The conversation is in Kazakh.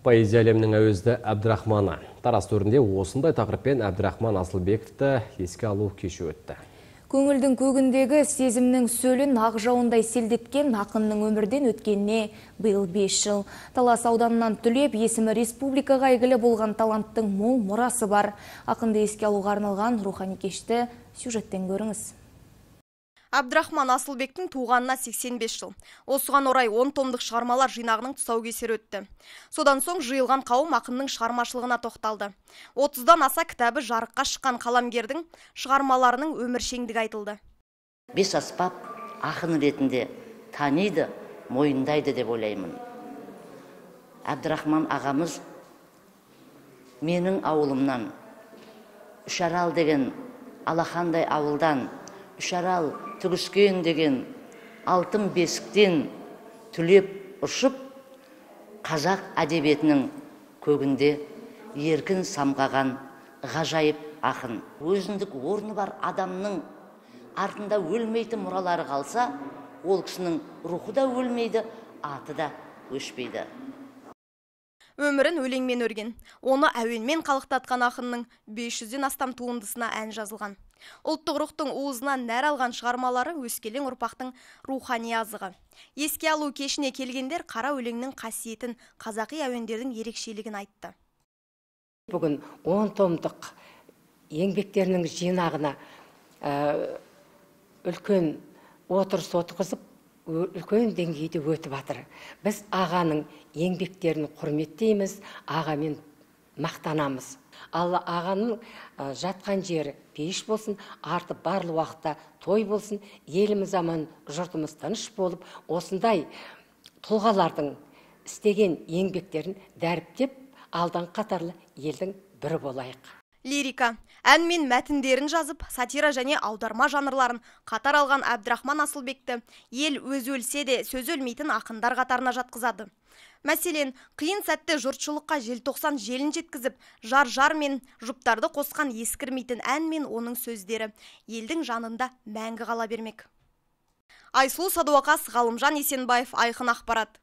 Поэзия әлемінің әуезді Әбдірахманы. Тараз төрінде осындай тақырыппен Әбдірахман Асылбековті еске алу кеші өтті. Көңілдің көгіндегі сезімнің сөлін ақ жауындай селдеткен ақынның өмірден өткеніне биыл 5 жыл. Талас ауданынан түлеп, есімі республикаға әйгілі болған таланттың мол мұрасы бар. Ақынды еске алуға арналған рухани кешті сюжеттен көріңіз. Әбдірахман Асылбектің туғанына 85 жыл. Осыған орай 10 томдық шығармалар жинағының тұсаукесері өтті. Содан соң жиылған қауым ақынның шығармашылығына тоқталды. 30-дан аса кітабы жарыққа шыққан қаламгердің шығармаларының өміршеңдігі айтылды. Бес аспап ақын ретінде таниды, мойындайды деп ойлаймын. Әбдірахман ағамыз менің ауылымнан, Үшарал деген Алақандай ауылдан, Үшарал түгіскен деген алтын бесіктен түлеп ұшып, қазақ әдебиетінің көгінде еркін самғаған ғажайып ақын. Өзіндік орны бар адамның артында өлмейтін мұралары қалса, ол кісінің рухы да өлмейді, аты да өшпейді. Өмірін өлеңмен өрген, оны әуенмен қалықтатқан ақынның 500-ден астам туындысына ән жазылған. Ұлттық рухтың уызынан нәр алған шығармалары өскелең ұрпақтың рухани азығы. Еске алу кешіне келгендер қара өлеңнің қасиетін, қазақи әуендердің ерекшелігін айтты. Бүгін 10 томдық еңбектерінің жинағына үлкен отырыс отырғызып, үлкен деңгейде өтіп жатыр. Біз ағаның еңбектерін құрметтейміз, ағамен мақтанамыз. Ал ағаның жатқан жері пейіш болсын, арты барлы уақытта той болсын, еліміз аман, жұртымыз тыныш болып, осындай тұлғалардың істеген еңбектерін дәріптеп, алдан қатарлы елдің бірі болайық. Лирика, ән мен мәтіндерін жазып, сатира және аударма жанрларын қатар алған Әбдірахман Асылбекті ел өз өлсе де сөз өлмейтін ақындар қатарына жатқызады. Мәселен, қиын сәтте жұртшылыққа желтоқсан желін жеткізіп, жар мен жұптарды қосқан ескірмейтін ән мен оның сөздері елдің жанында мәңгі қала бермек. Айсұлу Садуақас, Ғалымжан Есенбаев, Айқын ақпарат.